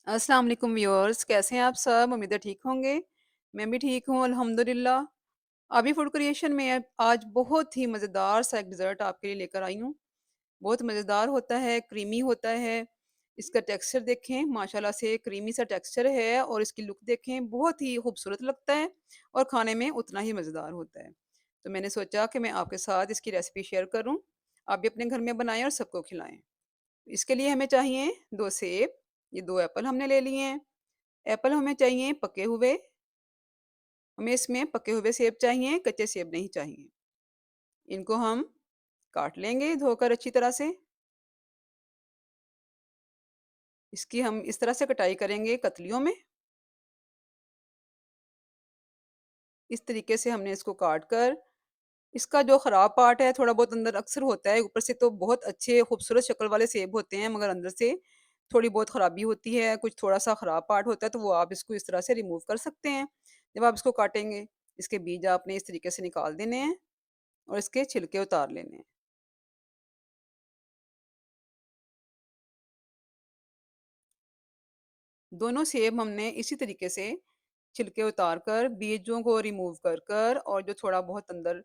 अस्सलाम वालेकुम व्यूअर्स, कैसे हैं आप सब? उम्मीद है ठीक होंगे। मैं भी ठीक हूँ अल्हम्दुलिल्लाह। अभी फूड क्रिएशन में आज बहुत ही मज़ेदार सा एक डिज़र्ट आपके लिए लेकर आई हूँ। बहुत मज़ेदार होता है, क्रीमी होता है। इसका टेक्सचर देखें, माशाल्लाह से क्रीमी सा टेक्सचर है और इसकी लुक देखें, बहुत ही खूबसूरत लगता है और खाने में उतना ही मज़ेदार होता है। तो मैंने सोचा कि मैं आपके साथ इसकी रेसिपी शेयर करूँ। आप भी अपने घर में बनाएँ और सबको खिलाएँ। इसके लिए हमें चाहिए 2 सेब, ये 2 एप्पल हमने ले लिए हैं। एप्पल हमें चाहिए पके हुए, हमें इसमें पके हुए सेब चाहिए, कच्चे सेब नहीं चाहिए। इनको हम काट लेंगे धोकर अच्छी तरह से। इसकी हम इस तरह से कटाई करेंगे कतलियों में। इस तरीके से हमने इसको काट कर इसका जो ख़राब पार्ट है थोड़ा बहुत अंदर अक्सर होता है, ऊपर से तो बहुत अच्छे खूबसूरत शक्ल वाले सेब होते हैं मगर अंदर से थोड़ी बहुत ख़राबी होती है, कुछ थोड़ा-सा ख़राब पार्ट होता है तो वो आप इसको इस तरह से रिमूव कर सकते हैं। जब आप इसको काटेंगे, इसके बीज आपने इस तरीके से निकाल देने हैं और इसके छिलके उतार लेने हैं। दोनों सेब हमने इसी तरीके से छिलके उतार कर बीजों को रिमूव कर कर और जो थोड़ा बहुत अंदर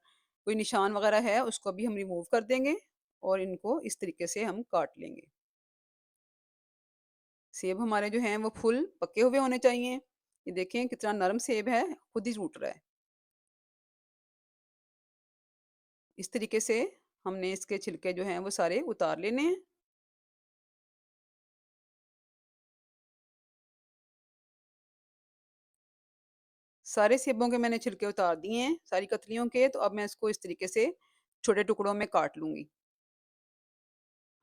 कोई निशान वगैरह है उसको भी हम रिमूव कर देंगे और इनको इस तरीके से हम काट लेंगे। सेब हमारे जो हैं वो फुल पके हुए होने चाहिए। ये देखें कितना नरम सेब है, खुद ही टूट रहा है। इस तरीके से हमने इसके छिलके जो हैं वो सारे उतार लेने हैं। सारे सेबों के मैंने छिलके उतार दिए हैं, सारी कतलियों के। तो अब मैं इसको इस तरीके से छोटे टुकड़ों में काट लूंगी।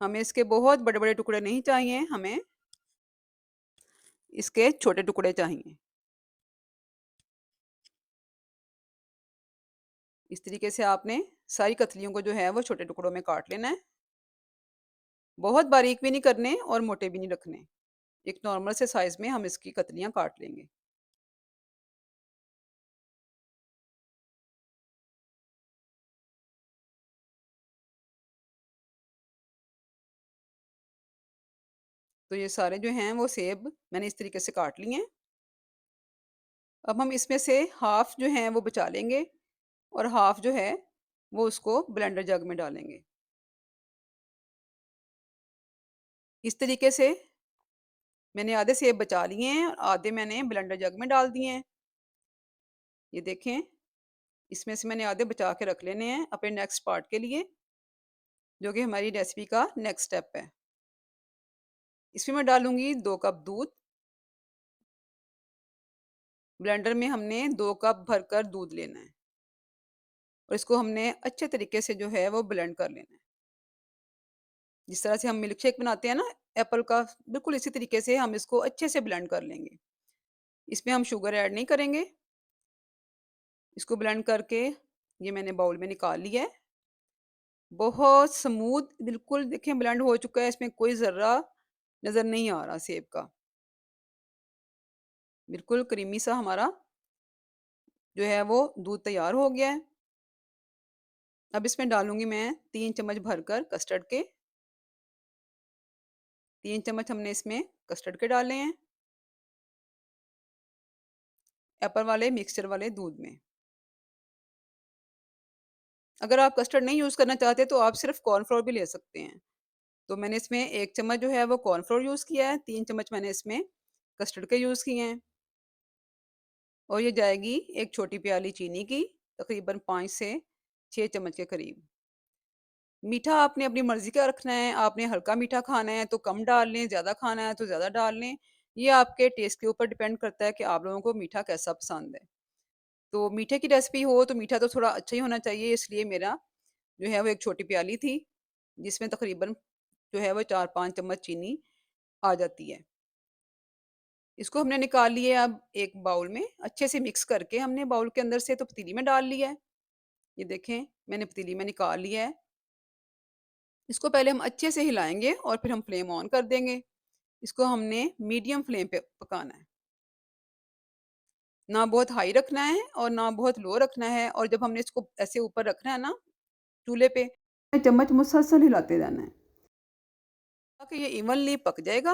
हमें इसके बहुत बड़े-बड़े टुकड़े नहीं चाहिए, हमें इसके छोटे टुकड़े चाहिए। इस तरीके से आपने सारी कतलियों को जो है वो छोटे टुकड़ों में काट लेना है। बहुत बारीक भी नहीं करने और मोटे भी नहीं रखने। एक नॉर्मल से साइज़ में हम इसकी कतलियाँ काट लेंगे। तो ये सारे जो हैं वो सेब मैंने इस तरीके से काट लिए हैं। अब हम इसमें से हाफ़ जो हैं वो बचा लेंगे और हाफ़ जो है वो उसको ब्लेंडर जग में डालेंगे। इस तरीके से मैंने आधे सेब बचा लिए हैं और आधे मैंने ब्लेंडर जग में डाल दिए हैं। ये देखें, इसमें से मैंने आधे बचा के रख लेने हैं अपने नेक्स्ट पार्ट के लिए, जो कि हमारी रेसिपी का नेक्स्ट स्टेप है। इसमें मैं डालूँगी 2 कप दूध। ब्लेंडर में हमने 2 कप भरकर दूध लेना है और इसको हमने अच्छे तरीके से जो है वो ब्लेंड कर लेना है। जिस तरह से हम मिल्क शेक बनाते हैं ना एप्पल का, बिल्कुल इसी तरीके से हम इसको अच्छे से ब्लेंड कर लेंगे। इसमें हम शुगर ऐड नहीं करेंगे। इसको ब्लेंड करके ये मैंने बाउल में निकाल लिया है। बहुत स्मूथ बिल्कुल देखें ब्लेंड हो चुका है, इसमें कोई ज़र्रा नज़र नहीं आ रहा सेब का। बिल्कुल क्रीमी सा हमारा जो है वो दूध तैयार हो गया है। अब इसमें डालूँगी मैं 3 चम्मच भरकर कस्टर्ड के। 3 चम्मच हमने इसमें कस्टर्ड के डाले हैं, एप्पल वाले मिक्सचर वाले दूध में। अगर आप कस्टर्ड नहीं यूज़ करना चाहते तो आप सिर्फ़ कॉर्नफ्लोर भी ले सकते हैं। तो मैंने इसमें 1 चम्मच जो है वो कॉर्नफ्लोर यूज़ किया है, 3 चम्मच मैंने इसमें कस्टर्ड के यूज़ किए हैं और ये जाएगी 1 छोटी प्याली चीनी की, तकरीबन 5 से 6 चम्मच के करीब। मीठा आपने अपनी मर्ज़ी का रखना है, आपने हल्का मीठा खाना है तो कम डाल लें, ज़्यादा खाना है तो ज़्यादा डाल लें। ये आपके टेस्ट के ऊपर डिपेंड करता है कि आप लोगों को मीठा कैसा पसंद है। तो मीठे की रेसिपी हो तो मीठा तो थोड़ा अच्छा ही होना चाहिए, इसलिए मेरा जो है वो 1 छोटी प्याली थी, जिसमें तकरीबन जो है वो 4-5 चम्मच चीनी आ जाती है। इसको हमने निकाल लिया अब एक बाउल में, अच्छे से मिक्स करके हमने बाउल के अंदर से तो पतीली में डाल लिया है। ये देखें मैंने पतीली में निकाल लिया है। इसको पहले हम अच्छे से हिलाएँगे और फिर हम फ्लेम ऑन कर देंगे। इसको हमने मीडियम फ्लेम पे पकाना है। ना बहुत हाई रखना है और ना बहुत लो रखना है और जब हमने इसको ऐसे ऊपर रखना है ना चूल्हे पे, चम्मच मुसलसल हिलाते रहना है ताकि ये इवनली पक जाएगा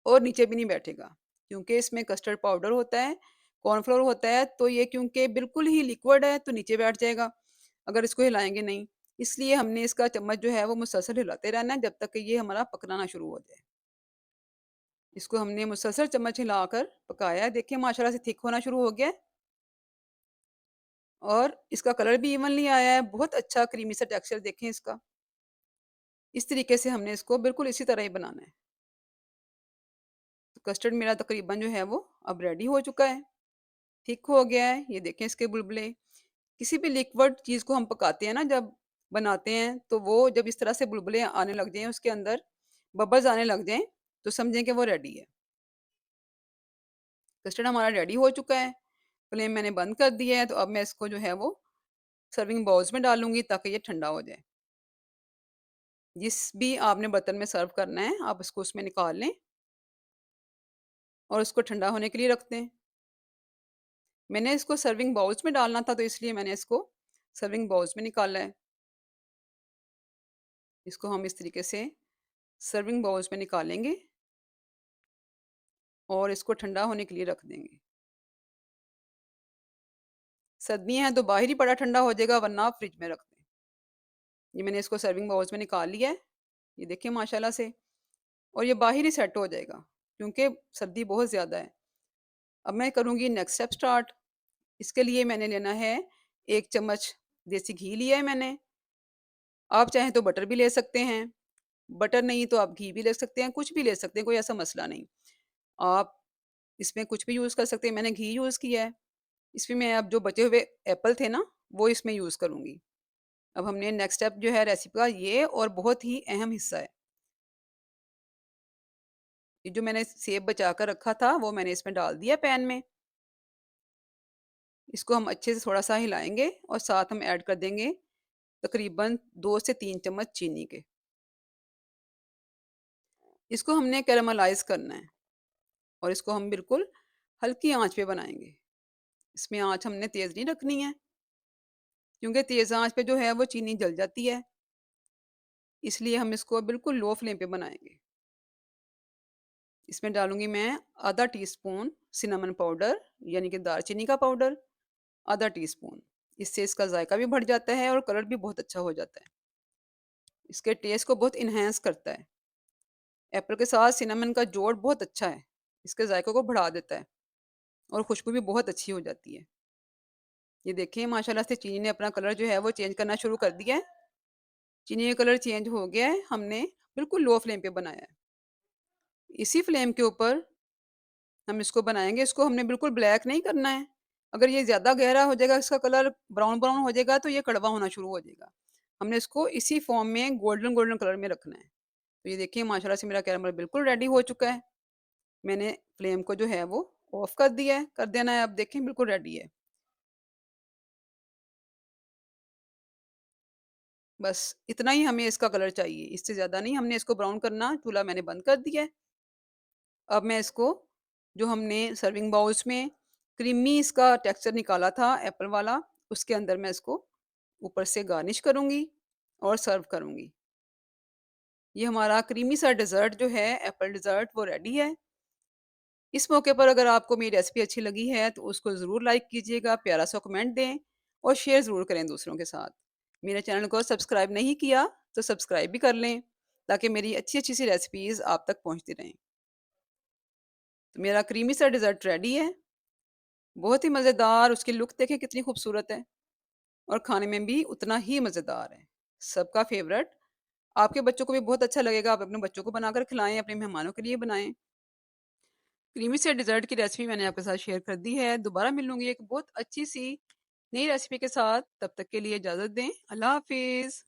और नीचे भी नहीं बैठेगा, क्योंकि इसमें कस्टर्ड पाउडर होता है, कॉर्नफ्लोर होता है, तो ये क्योंकि बिल्कुल ही लिक्विड है तो नीचे बैठ जाएगा अगर इसको हिलाएंगे नहीं। इसलिए हमने इसका चम्मच जो है वो मुसलसल हिलाते रहना है जब तक कि ये हमारा पकना ना शुरू हो जाए। इसको हमने मुसलसल चम्मच हिलाकर पकाया है। देखिए माशाल्लाह से थिक होना शुरू हो गया है और इसका कलर भी इवनली आया है। बहुत अच्छा क्रीमी सा टेक्सचर देखें इसका। इस तरीके से हमने इसको बिल्कुल इसी तरह ही बनाना है। तो कस्टर्ड मेरा तकरीबन जो है वो अब रेडी हो चुका है, थिक हो गया है। ये देखें इसके बुलबुले। किसी भी लिक्विड चीज़ को हम पकाते हैं ना, जब बनाते हैं तो वो जब इस तरह से बुलबुले आने लग जाएँ, उसके अंदर बबल्स आने लग जाएँ, तो समझें कि वो रेडी है। कस्टर्ड हमारा रेडी हो चुका है। फ्लेम मैंने बंद कर दिया है, तो अब मैं इसको जो है वो सर्विंग बाउल्स में डालूँगी ताकि ये ठंडा हो जाए। जिस भी आपने बर्तन में सर्व करना है, आप उसको उसमें निकाल लें और उसको ठंडा होने के लिए रख दें। मैंने इसको सर्विंग बाउल्स में डालना था, तो इसलिए मैंने इसको सर्विंग बाउल्स में निकाला है। इसको हम इस तरीके से सर्विंग बाउल्स में निकालेंगे और इसको ठंडा होने के लिए रख देंगे। सर्दियाँ हैं तो बाहर ही पड़ा ठंडा हो जाएगा, वरना आप फ्रिज में रख दें। ये मैंने इसको सर्विंग बाउल्स में निकाल लिया है। ये देखिए माशाल्लाह से, और ये बाहर ही सेट हो जाएगा क्योंकि सर्दी बहुत ज़्यादा है। अब मैं करूँगी नेक्स्ट स्टेप स्टार्ट। इसके लिए मैंने लेना है 1 चम्मच देसी घी लिया है मैंने। आप चाहें तो बटर भी ले सकते हैं। बटर नहीं तो आप घी भी ले सकते हैं, कुछ भी ले सकते हैं, कोई ऐसा मसला नहीं। आप इसमें कुछ भी यूज़ कर सकते हैं, मैंने घी यूज़ किया है। इसमें मैं अब जो बचे हुए एप्पल थे ना, वो इसमें यूज़ करूँगी। अब हमने नेक्स्ट स्टेप जो है रेसिपी का, ये और बहुत ही अहम हिस्सा है। ये जो मैंने सेब बचा कर रखा था, वो मैंने इसमें डाल दिया पैन में। इसको हम अच्छे से थोड़ा-सा हिलाएँगे और साथ हम ऐड कर देंगे तकरीबन 2 से 3 चम्मच चीनी के। इसको हमने कैरेमलाइज़ करना है और इसको हम बिल्कुल हल्की आँच पे बनाएँगे। इसमें आँच हमने तेज़ नहीं रखनी है, क्योंकि तेज़ आँच पे जो है वो चीनी जल जाती है। इसलिए हम इसको बिल्कुल लो फ्लेम पे बनाएँगे। इसमें डालूँगी मैं आधा टीस्पून सिनेमन पाउडर, यानी कि दालचीनी का पाउडर, आधा टीस्पून। इससे इसका जायका भी बढ़ जाता है और कलर भी बहुत अच्छा हो जाता है। इसके टेस्ट को बहुत एनहांस करता है। एप्पल के साथ सिनेमन का जोड़ बहुत अच्छा है। इसके जायके को बढ़ा देता है और खुशबू भी बहुत अच्छी हो जाती है। ये देखिए माशाल्लाह से चीनी ने अपना कलर जो है वो चेंज करना शुरू कर दिया है। चीनी का कलर चेंज हो गया है, हमने बिल्कुल लो फ्लेम पे बनाया है। इसी फ्लेम के ऊपर हम इसको बनाएँगे, इसको हमने बिल्कुल ब्लैक नहीं करना है। अगर ये ज़्यादा गहरा हो जाएगा, इसका कलर ब्राउन-ब्राउन हो जाएगा, तो ये कड़वा होना शुरू हो जाएगा। हमने इसको इसी फ़ॉर्म में गोल्डन गोल्डन कलर में रखना है। तो ये देखिए माशाल्लाह से मेरा कैरेमल बिल्कुल रेडी हो चुका है। मैंने फ्लेम को जो है वो ऑफ कर दिया है, कर देना है, अब देखें बिल्कुल रेडी है। बस इतना ही हमें इसका कलर चाहिए, इससे ज़्यादा नहीं हमने इसको ब्राउन करना। चूल्हा मैंने बंद कर दिया है। अब मैं इसको, जो हमने सर्विंग बाउल्स में क्रीमी इसका टेक्सचर निकाला था एप्पल वाला, उसके अंदर मैं इसको ऊपर से गार्निश करूँगी और सर्व करूँगी। ये हमारा क्रीमी सा डेज़र्ट जो है, एप्पल डेज़र्ट, वो रेडी है। इस मौके पर अगर आपको मेरी रेसिपी अच्छी लगी है तो उसको ज़रूर लाइक कीजिएगा, प्यारा सा कमेंट दें और शेयर ज़रूर करें दूसरों के साथ। मेरे चैनल को सब्सक्राइब नहीं किया तो सब्सक्राइब भी कर लें, ताकि मेरी अच्छी-अच्छी सी रेसिपीज़ आप तक पहुँचती रहें। तो मेरा क्रीमी सा डेज़र्ट रेडी है। बहुत ही मज़ेदार, उसकी लुक देखें कितनी खूबसूरत है और खाने में भी उतना ही मज़ेदार है। सबका फ़ेवरेट। आपके बच्चों को भी बहुत अच्छा लगेगा, आप अपने बच्चों को बनाकर खिलाएँ, अपने मेहमानों के लिए बनाएँ। क्रीमी से डेज़र्ट की रेसिपी मैंने आपके साथ शेयर कर दी है। दोबारा मिलूँगी एक बहुत अच्छी-सी नई रेसिपी के साथ, तब तक के लिए इजाज़त दें। अल्लाह हाफ़िज़।